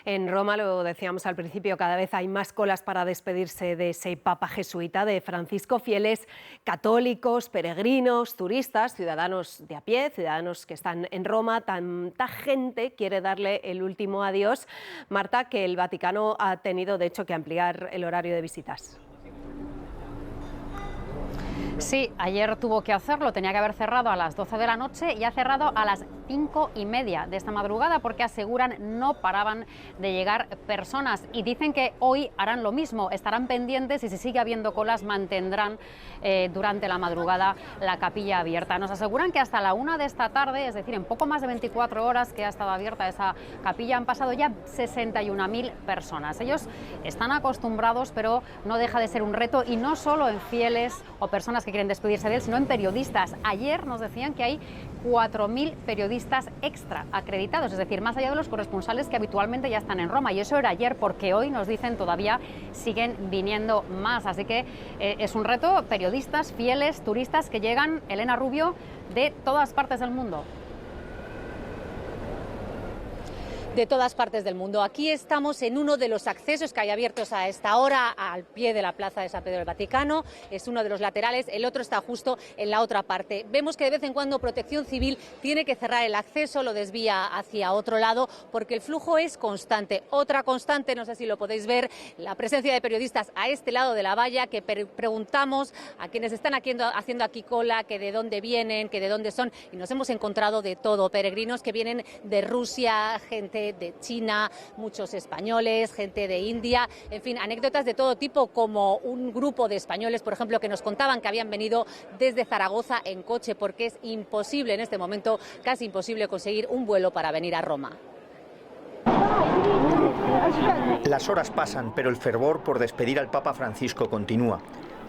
En Roma, lo decíamos al principio, cada vez hay más colas para despedirse de ese Papa jesuita, de Francisco. Fieles católicos, peregrinos, turistas, ciudadanos de a pie, ciudadanos que están en Roma. Tanta gente quiere darle el último adiós, Marta, que el Vaticano ha tenido, de hecho, que ampliar el horario de visitas. Sí, ayer tuvo que hacerlo, tenía que haber cerrado a las 12 de la noche y ha cerrado a las 5:30 de esta madrugada porque aseguran no paraban de llegar personas y dicen que hoy harán lo mismo, estarán pendientes y si sigue habiendo colas mantendrán durante la madrugada la capilla abierta. Nos aseguran que hasta la 1 de esta tarde, es decir, en poco más de 24 horas que ha estado abierta esa capilla, han pasado ya 61.000 personas. Ellos están acostumbrados, pero no deja de ser un reto y no solo en fieles o personas que quieren despedirse de él, sino en periodistas. Ayer nos decían que hay 4.000 periodistas extra acreditados, es decir, más allá de los corresponsales que habitualmente ya están en Roma. Y eso era ayer, porque hoy nos dicen todavía siguen viniendo más. Así que es un reto, periodistas, fieles, turistas que llegan, Elena Rubio, de todas partes del mundo. De todas partes del mundo. Aquí estamos en uno de los accesos que hay abiertos a esta hora al pie de la Plaza de San Pedro del Vaticano. Es uno de los laterales, el otro está justo en la otra parte. Vemos que de vez en cuando Protección Civil tiene que cerrar el acceso, lo desvía hacia otro lado porque el flujo es constante. Otra constante, no sé si lo podéis ver, la presencia de periodistas a este lado de la valla, que preguntamos a quienes están haciendo aquí cola, que de dónde vienen, que de dónde son, y nos hemos encontrado de todo. Peregrinos que vienen de Rusia, gente de China, muchos españoles, gente de India, en fin, anécdotas de todo tipo, como un grupo de españoles, por ejemplo, que nos contaban que habían venido desde Zaragoza en coche porque es imposible en este momento, casi imposible conseguir un vuelo para venir a Roma. Las horas pasan, pero el fervor por despedir al Papa Francisco continúa.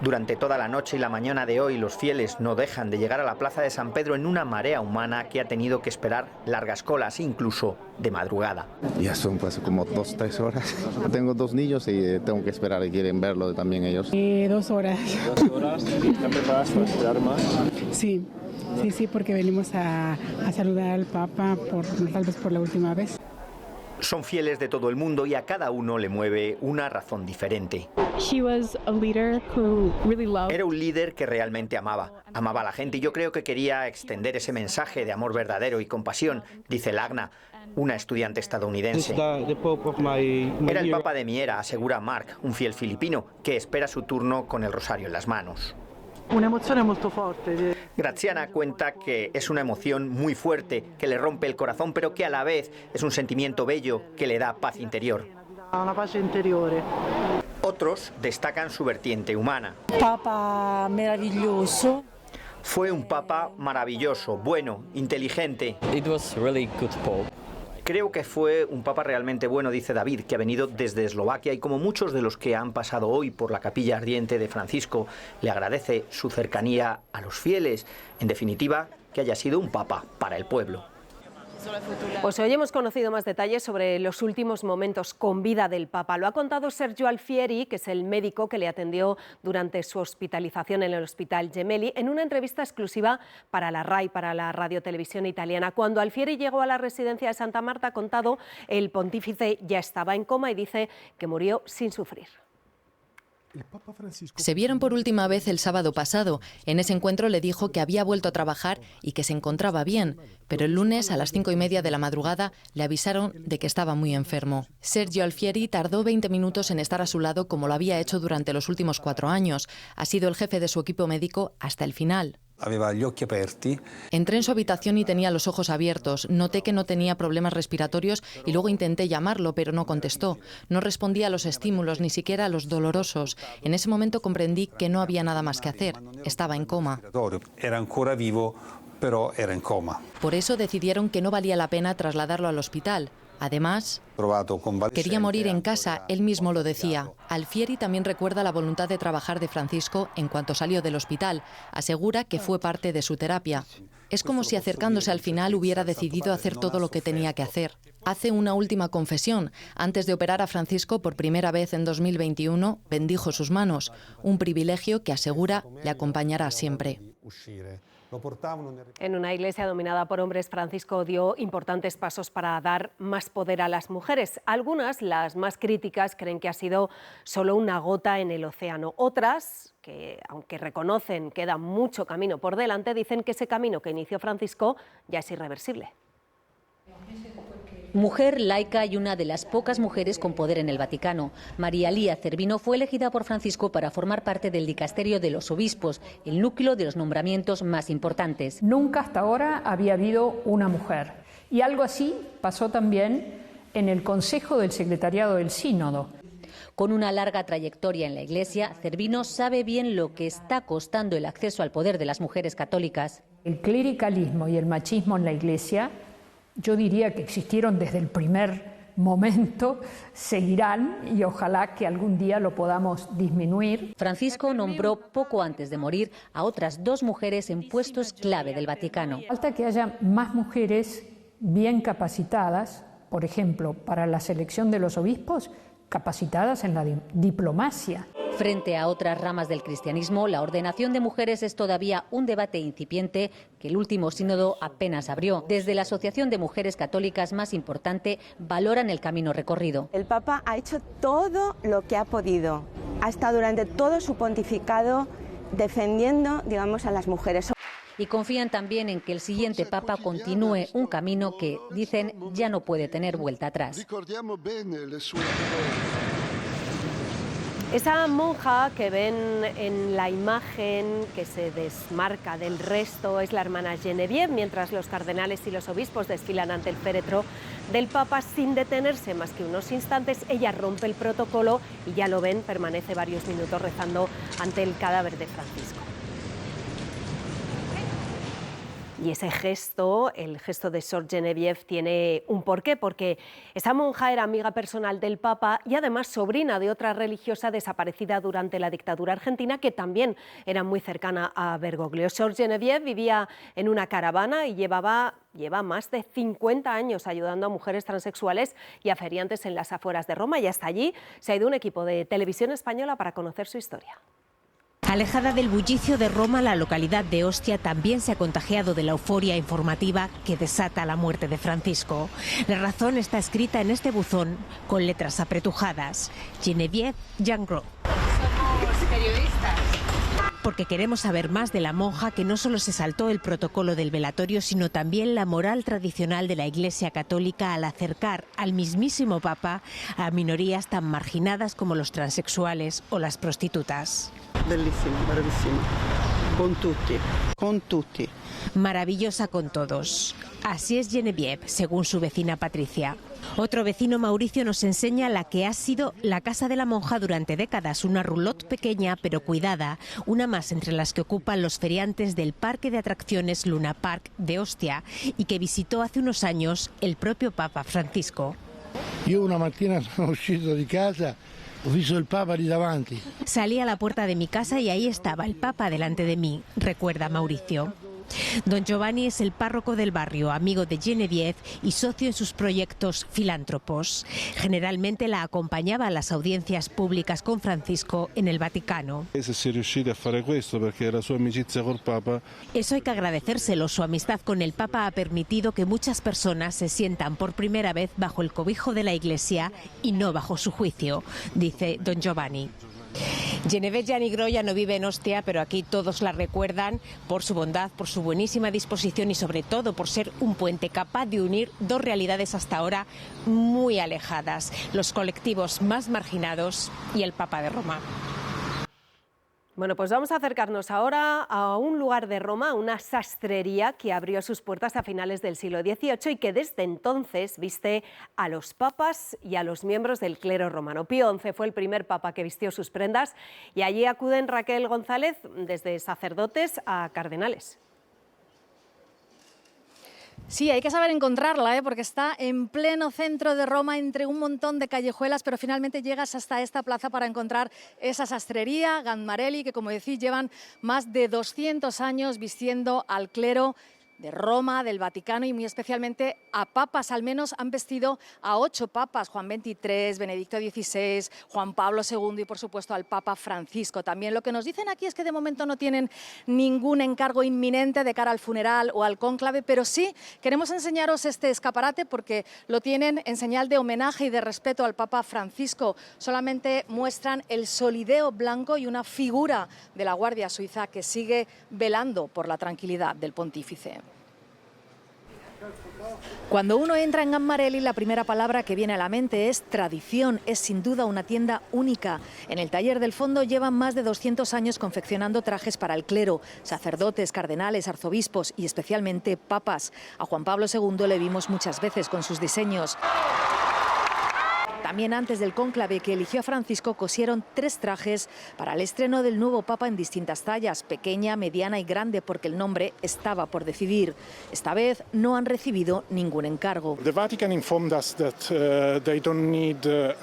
Durante toda la noche y la mañana de hoy, los fieles no dejan de llegar a la Plaza de San Pedro en una marea humana que ha tenido que esperar largas colas, incluso de madrugada. Ya son pues como 2-3 horas. Tengo 2 niños y tengo que esperar y quieren verlo también ellos. 2 horas. 2 horas. ¿Están preparadas para esperar más? Sí, porque venimos a saludar al Papa tal vez por la última vez. Son fieles de todo el mundo y a cada uno le mueve una razón diferente. Era un líder que realmente amaba a la gente y yo creo que quería extender ese mensaje de amor verdadero y compasión, dice Lagna, una estudiante estadounidense. Era el Papa de mi era, asegura Mark, un fiel filipino, que espera su turno con el rosario en las manos. Graziana cuenta que es una emoción muy fuerte, que le rompe el corazón, pero que a la vez es un sentimiento bello que le da paz interior. Otros destacan su vertiente humana. Papa maravilloso. Fue un papa maravilloso, bueno, inteligente. Creo que fue un papa realmente bueno, dice David, que ha venido desde Eslovaquia y como muchos de los que han pasado hoy por la capilla ardiente de Francisco, le agradece su cercanía a los fieles. En definitiva, que haya sido un papa para el pueblo. Pues hoy hemos conocido más detalles sobre los últimos momentos con vida del Papa. Lo ha contado Sergio Alfieri, que es el médico que le atendió durante su hospitalización en el Hospital Gemelli, en una entrevista exclusiva para la RAI, para la radiotelevisión italiana. Cuando Alfieri llegó a la residencia de Santa Marta, ha contado, el pontífice ya estaba en coma y dice que murió sin sufrir. Se vieron por última vez el sábado pasado. En ese encuentro le dijo que había vuelto a trabajar y que se encontraba bien, pero el lunes a las 5:30 de la madrugada le avisaron de que estaba muy enfermo. Sergio Alfieri tardó 20 minutos en estar a su lado como lo había hecho durante los últimos 4 años. Ha sido el jefe de su equipo médico hasta el final. Entré en su habitación y tenía los ojos abiertos. Noté que no tenía problemas respiratorios y luego intenté llamarlo, pero no contestó. No respondía a los estímulos, ni siquiera a los dolorosos. En ese momento comprendí que no había nada más que hacer. Estaba en coma. Era ancora vivo, pero era en coma. Por eso decidieron que no valía la pena trasladarlo al hospital. Además, quería morir en casa, él mismo lo decía. Alfieri también recuerda la voluntad de trabajar de Francisco en cuanto salió del hospital. Asegura que fue parte de su terapia. Es como si acercándose al final hubiera decidido hacer todo lo que tenía que hacer. Hace una última confesión. Antes de operar a Francisco por primera vez en 2021, bendijo sus manos. Un privilegio que asegura le acompañará siempre. En una iglesia dominada por hombres, Francisco dio importantes pasos para dar más poder a las mujeres. Algunas, las más críticas, creen que ha sido solo una gota en el océano. Otras, que aunque reconocen que queda mucho camino por delante, dicen que ese camino que inició Francisco ya es irreversible. Mujer laica y una de las pocas mujeres con poder en el Vaticano. María Lía Cervino fue elegida por Francisco para formar parte del dicasterio de los obispos, el núcleo de los nombramientos más importantes. Nunca hasta ahora había habido una mujer. Y algo así pasó también en el Consejo del Secretariado del Sínodo. Con una larga trayectoria en la Iglesia, Cervino sabe bien lo que está costando el acceso al poder de las mujeres católicas. El clericalismo y el machismo en la Iglesia, yo diría que existieron desde el primer momento, seguirán y ojalá que algún día lo podamos disminuir. Francisco nombró poco antes de morir a otras 2 mujeres en puestos clave del Vaticano. Falta que haya más mujeres bien capacitadas, por ejemplo, para la selección de los obispos, capacitadas en la diplomacia. Frente a otras ramas del cristianismo, la ordenación de mujeres es todavía un debate incipiente que el último sínodo apenas abrió. Desde la Asociación de Mujeres Católicas más importante, valoran el camino recorrido. El Papa ha hecho todo lo que ha podido. Ha estado durante todo su pontificado defendiendo, digamos, a las mujeres. Y confían también en que el siguiente Papa continúe un camino que, dicen, ya no puede tener vuelta atrás. Esa monja que ven en la imagen que se desmarca del resto es la hermana Geneviève, mientras los cardenales y los obispos desfilan ante el féretro del Papa sin detenerse más que unos instantes. Ella rompe el protocolo y ya lo ven, permanece varios minutos rezando ante el cadáver de Francisco. Y ese gesto, el gesto de Sor Geneviève, tiene un porqué, porque esa monja era amiga personal del Papa y además sobrina de otra religiosa desaparecida durante la dictadura argentina, que también era muy cercana a Bergoglio. Sor Geneviève vivía en una caravana y lleva más de 50 años ayudando a mujeres transexuales y a feriantes en las afueras de Roma, y hasta allí se ha ido un equipo de Televisión Española para conocer su historia. Alejada del bullicio de Roma, la localidad de Ostia también se ha contagiado de la euforia informativa que desata la muerte de Francisco. La razón está escrita en este buzón con letras apretujadas: Geneviève Jangro. Somos periodistas. Porque queremos saber más de la monja que no solo se saltó el protocolo del velatorio, sino también la moral tradicional de la Iglesia Católica al acercar al mismísimo Papa a minorías tan marginadas como los transexuales o las prostitutas. Bellísimo, bravísimo. Con tutti. Maravillosa con todos. Así es Geneviève, según su vecina Patricia. Otro vecino, Mauricio, nos enseña la que ha sido la casa de la monja durante décadas, una roulotte pequeña pero cuidada, una más entre las que ocupan los feriantes del parque de atracciones Luna Park de Ostia y que visitó hace unos años el propio Papa Francisco. Yo una mattina sono uscito di casa. Ho visto el Papa lì davanti. Salí a la puerta de mi casa y ahí estaba el Papa delante de mí, recuerda Mauricio. Don Giovanni es el párroco del barrio, amigo de Geneviève y socio en sus proyectos filántropos. Generalmente la acompañaba a las audiencias públicas con Francisco en el Vaticano. Se si è riuscito a fare questo perché la sua amicizia col Papa. Eso hay que agradecérselo. Su amistad con el Papa ha permitido que muchas personas se sientan por primera vez bajo el cobijo de la Iglesia y no bajo su juicio, dice don Giovanni. Geneviève Jangro ya no vive en Ostia, pero aquí todos la recuerdan por su bondad, por su buenísima disposición y sobre todo por ser un puente capaz de unir dos realidades hasta ahora muy alejadas: los colectivos más marginados y el Papa de Roma. Bueno, pues vamos a acercarnos ahora a un lugar de Roma, una sastrería que abrió sus puertas a finales del siglo XVIII y que desde entonces viste a los papas y a los miembros del clero romano. Pío XI fue el primer papa que vistió sus prendas y allí acuden Raquel González desde sacerdotes a cardenales. Sí, hay que saber encontrarla, porque está en pleno centro de Roma, entre un montón de callejuelas, pero finalmente llegas hasta esta plaza para encontrar esa sastrería, Ganmarelli, que como decís llevan más de 200 años vistiendo al clero de Roma, del Vaticano y muy especialmente a papas. Al menos han vestido a 8 papas, Juan XXIII, Benedicto XVI, Juan Pablo II y por supuesto al Papa Francisco. También lo que nos dicen aquí es que de momento no tienen ningún encargo inminente de cara al funeral o al cónclave, pero sí queremos enseñaros este escaparate porque lo tienen en señal de homenaje y de respeto al Papa Francisco. Solamente muestran el solideo blanco y una figura de la Guardia Suiza que sigue velando por la tranquilidad del pontífice. Cuando uno entra en Gammarelli, la primera palabra que viene a la mente es tradición. Es sin duda una tienda única. En el taller del fondo llevan más de 200 años confeccionando trajes para el clero, sacerdotes, cardenales, arzobispos y especialmente papas. A Juan Pablo II le vimos muchas veces con sus diseños. También antes del cónclave que eligió a Francisco cosieron 3 trajes para el estreno del nuevo Papa en distintas tallas, pequeña, mediana y grande, porque el nombre estaba por decidir. Esta vez no han recibido ningún encargo. The Vatican informed us that they don't need the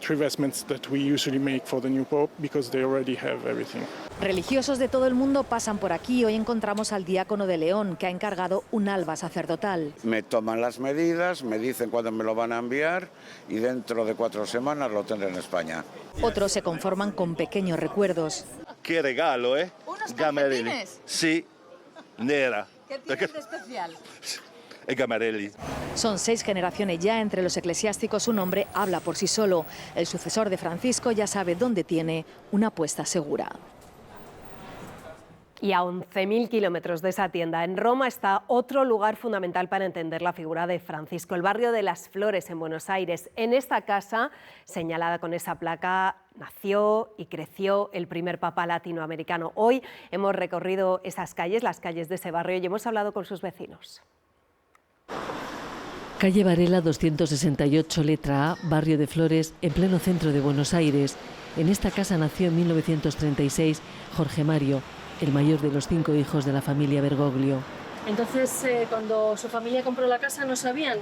3 vestments that we usually make for the new Pope because they already have everything. Religiosos de todo el mundo pasan por aquí. Hoy encontramos al diácono de León, que ha encargado un alba sacerdotal. Me toman las medidas, me dicen cuándo me lo van a enviar y dentro de 4 semanas lo tendré en España. Otros se conforman con pequeños recuerdos. ¡Qué regalo, eh! ¿Unos calcetines? Sí, nera. ¿Qué tienes de especial? Es Gammarelli. Son 6 generaciones ya entre los eclesiásticos. Un hombre habla por sí solo. El sucesor de Francisco ya sabe dónde tiene una apuesta segura. Y a 11.000 kilómetros de esa tienda en Roma está otro lugar fundamental para entender la figura de Francisco, el barrio de Las Flores en Buenos Aires. En esta casa, señalada con esa placa, nació y creció el primer papa latinoamericano. Hoy hemos recorrido esas calles, las calles de ese barrio, y hemos hablado con sus vecinos. Calle Varela 268, letra A, barrio de Flores, en pleno centro de Buenos Aires. En esta casa nació en 1936 Jorge Mario, el mayor de los 5 hijos de la familia Bergoglio. Entonces, cuando su familia compró la casa, ¿no sabían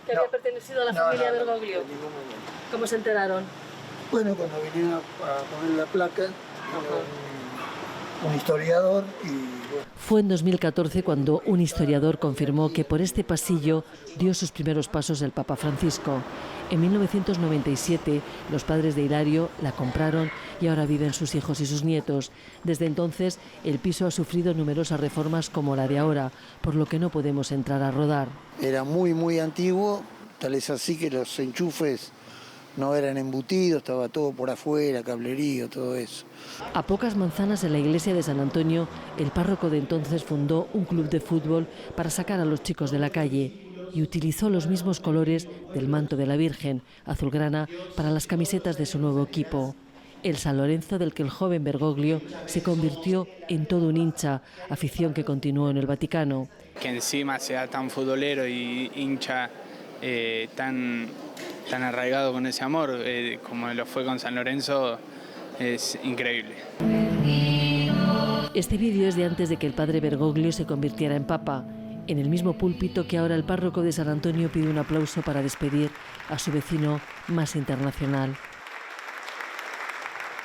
que había pertenecido a la familia Bergoglio? ¿Cómo se enteraron? Bueno, cuando vinieron a poner la placa, un historiador y... Bueno. Fue en 2014 cuando un historiador confirmó que por este pasillo dio sus primeros pasos el Papa Francisco. En 1997 los padres de Hilario la compraron y ahora viven sus hijos y sus nietos. Desde entonces el piso ha sufrido numerosas reformas como la de ahora, por lo que no podemos entrar a rodar. Era muy antiguo, tal es así que los enchufes no eran embutidos, estaba todo por afuera, cablerío, todo eso. A pocas manzanas de la iglesia de San Antonio, el párroco de entonces fundó un club de fútbol para sacar a los chicos de la calle y utilizó los mismos colores del manto de la Virgen, azulgrana, para las camisetas de su nuevo equipo. El San Lorenzo, del que el joven Bergoglio se convirtió en todo un hincha, afición que continuó en el Vaticano. Que encima sea tan futbolero y hincha tan arraigado con ese amor como lo fue con San Lorenzo, es increíble. Este vídeo es de antes de que el padre Bergoglio se convirtiera en papa. En el mismo púlpito que ahora el párroco de San Antonio pide un aplauso para despedir a su vecino más internacional.